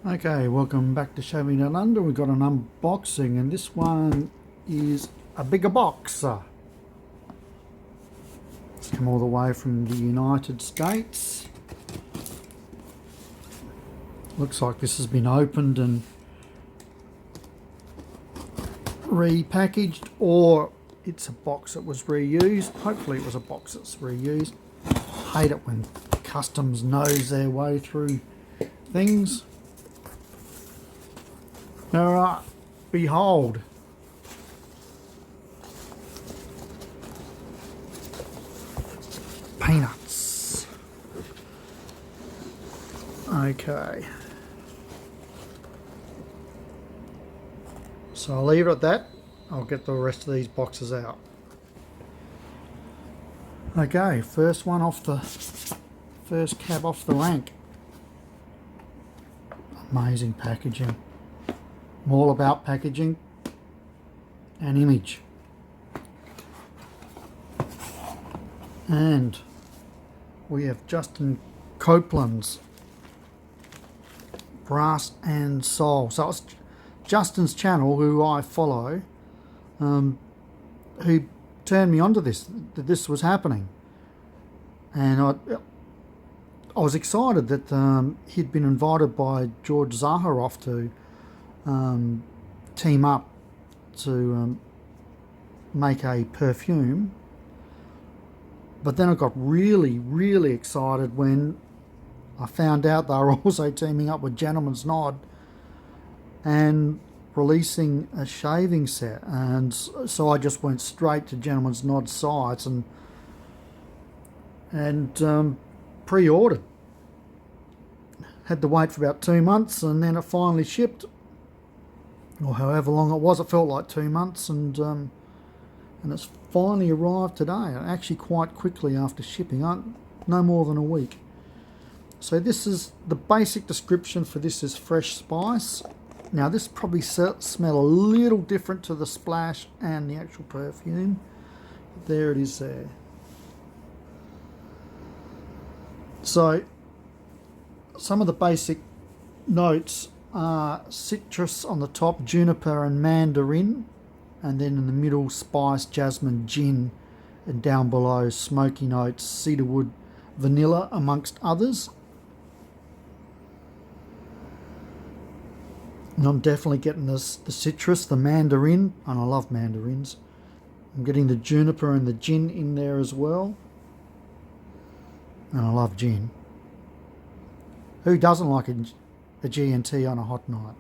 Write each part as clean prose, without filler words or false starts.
Okay, welcome back to Shaving Down Under. We've got an unboxing, and this one is a bigger box. It's come all the way from the United States. Looks like this has been opened and repackaged, or it's a box that was reused. Hopefully it was a box that's reused. Hate it when customs nose their way through things. Alright, behold. Peanuts. Okay. So I'll leave it at that. I'll get the rest of these boxes out. Okay, first cab off the rank. Amazing packaging. I'm all about packaging and image. And we have Justin Copeland's Brass and Soul. So it's Justin's channel, who I follow, who turned me onto this, that this was happening. And I was excited that he'd been invited by George Zaharoff to team up to make a perfume. But then I got really excited when I found out they were also teaming up with Gentleman's Nod and releasing a shaving set. And so I just went straight to Gentleman's Nod sites and pre-ordered. Had to wait for about 2 months, and then it finally shipped, or however long it was. It felt like 2 months, and it's finally arrived today, actually quite quickly after shipping, no more than a week. So this is the basic description for this is fresh spice. Now this probably smell a little different to the splash and the actual perfume. There it is there. So some of the basic notes are citrus on the top, juniper and mandarin, and then in the middle spice, jasmine, gin, and down below smoky notes, cedarwood, vanilla, amongst others. And I'm definitely getting the citrus, the mandarin, and I love mandarins. I'm getting the juniper and the gin in there as well. And I love gin. Who doesn't like a G&T on a hot night?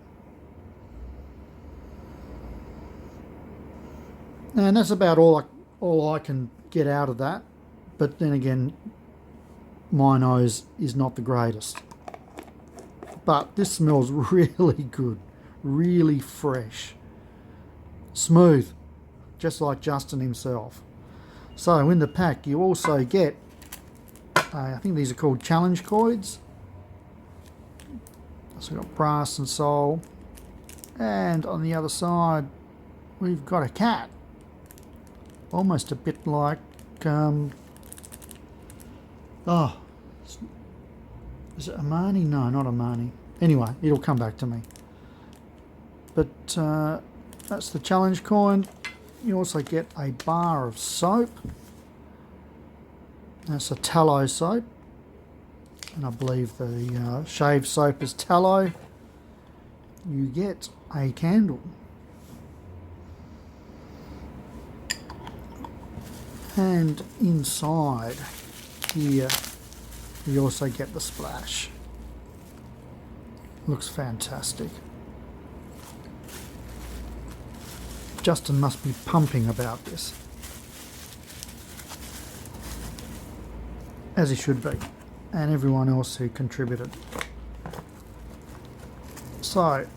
And that's about all I can get out of that. But then again, my nose is not the greatest. But this smells really good, really fresh, smooth, just like Justin himself. So in the pack you also get, I think these are called challenge coins. So we've got Brass and Soul, and on the other side we've got a cat, almost a bit like is it Armani? No, not Armani. Anyway, it'll come back to me. But that's the challenge coin. You also get a bar of soap. That's a tallow soap, and I believe the shave soap is tallow. You get a candle, and inside here you also get the splash. Looks fantastic. Justin must be pumping about this, as he should be, and everyone else who contributed. So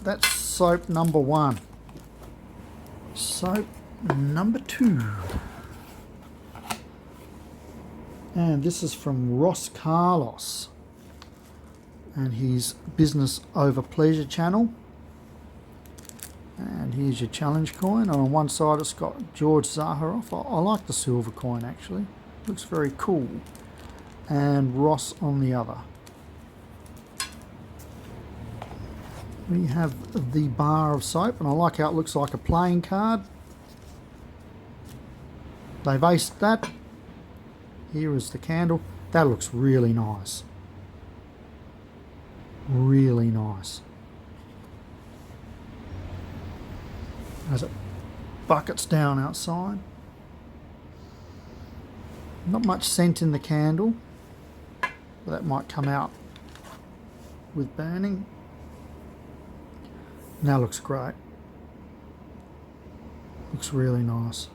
that's soap number one. Soap number two, and this is from Ross Carlos and his Business Over Pleasure channel. And here's your challenge coin, and on one side it's got George Zaharoff. I like the silver coin actually, looks very cool, and Ross on the other. We have the bar of soap, and I like how it looks like a playing card. They've aced that. Here is the candle. That looks really nice. Really nice. As it buckets down outside. Not much scent in the candle, but that might come out with burning. Now looks great. Looks really nice.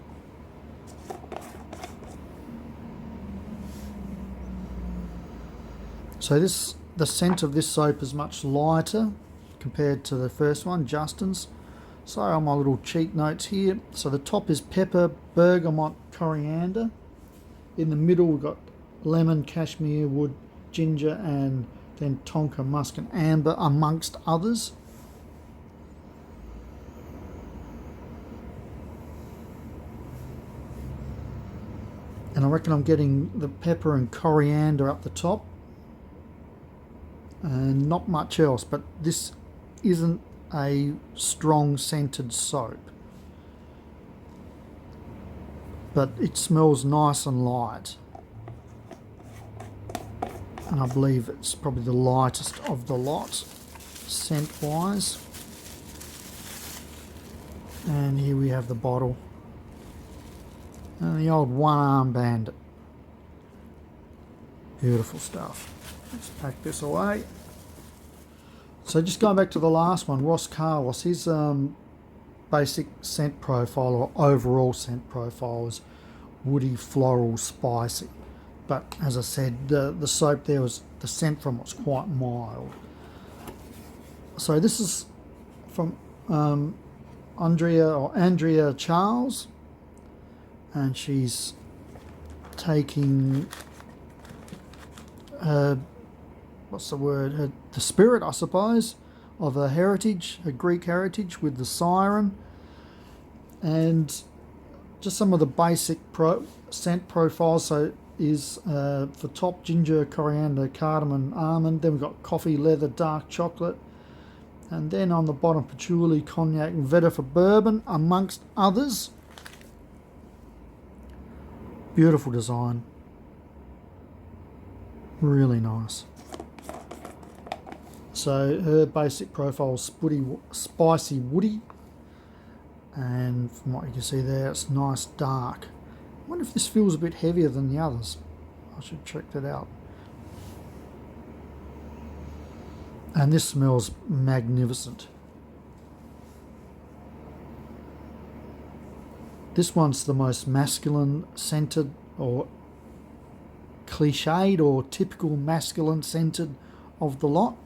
So the scent of this soap is much lighter compared to the first one, Justin's. So on my little cheat notes here, so the top is pepper, bergamot, coriander. In the middle we've got lemon, cashmere wood, ginger, and then tonka, musk and amber, amongst others. And I reckon I'm getting the pepper and coriander up the top and not much else, but this isn't a strong scented soap, but it smells nice and light, and I believe it's probably the lightest of the lot scent wise. And here we have the bottle and the old one arm bandit. Beautiful stuff. Let's pack this away. So just going back to the last one, Ross Carlos, his basic scent profile or overall scent profile is woody, floral, spicy. But as I said, the soap there was, the scent from it was quite mild. So this is from Andrea Charles, and she's taking what's the word? The spirit, I suppose, of her heritage, her Greek heritage, with the siren, and just some of the basic scent profiles. So is for top ginger, coriander, cardamom, almond. Then we've got coffee, leather, dark chocolate, and then on the bottom patchouli, cognac, and vetiver bourbon, amongst others. Beautiful design. Really nice. So her basic profile is spicy woody, and from what you can see there, it's nice dark. I wonder if this feels a bit heavier than the others. I should check that out. And this smells magnificent. This one's the most masculine scented, or cliched, or typical masculine scented of the lot.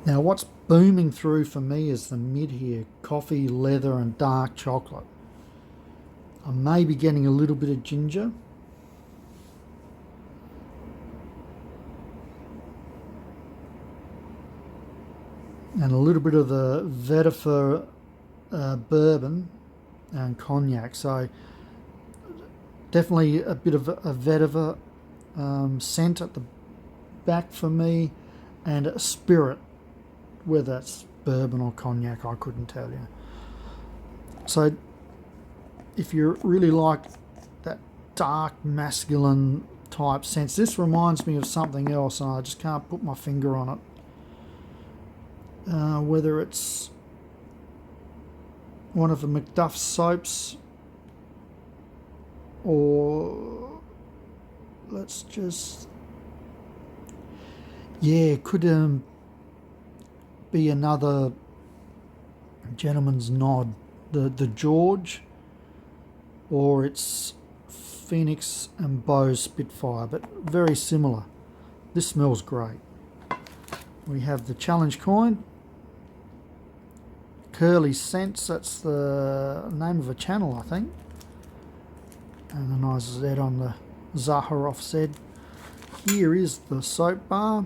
Now what's booming through for me is the mid here, coffee, leather and dark chocolate. I may be getting a little bit of ginger. And a little bit of the vetiver bourbon and cognac. So definitely a bit of a vetiver scent at the back for me, and a spirit, whether that's bourbon or cognac, I couldn't tell you. So if you really like that dark masculine type sense, this reminds me of something else and I just can't put my finger on it. Whether it's one of the McDuff soaps, or let's just, yeah, could be another Gentleman's Nod, the George, or it's Phoenix and Bose Spitfire, but very similar. This smells great. We have the challenge coin, Curly Scents, that's the name of a channel, I think, and the nice Z on the Zaharoff Z. Here is the soap bar,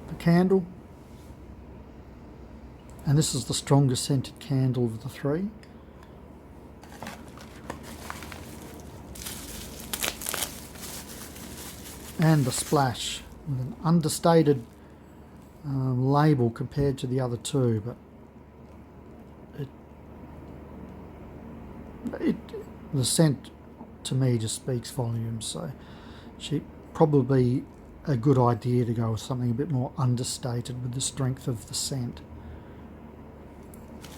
the candle, and this is the strongest scented candle of the three. and the splash with an understated label compared to the other two, but the scent to me just speaks volumes. So probably a good idea to go with something a bit more understated with the strength of the scent.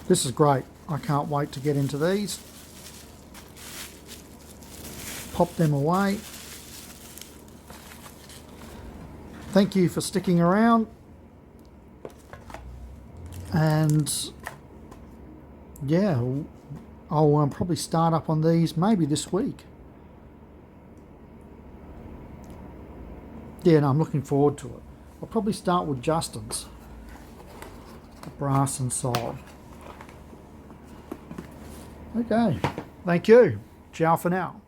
This is great. I can't wait to get into these. Pop them away. Thank you for sticking around. And yeah, I'll probably start up on these maybe this week. Yeah, no, I'm looking forward to it. I'll probably start with Justin's, the brass inside. Okay, thank you. Ciao for now.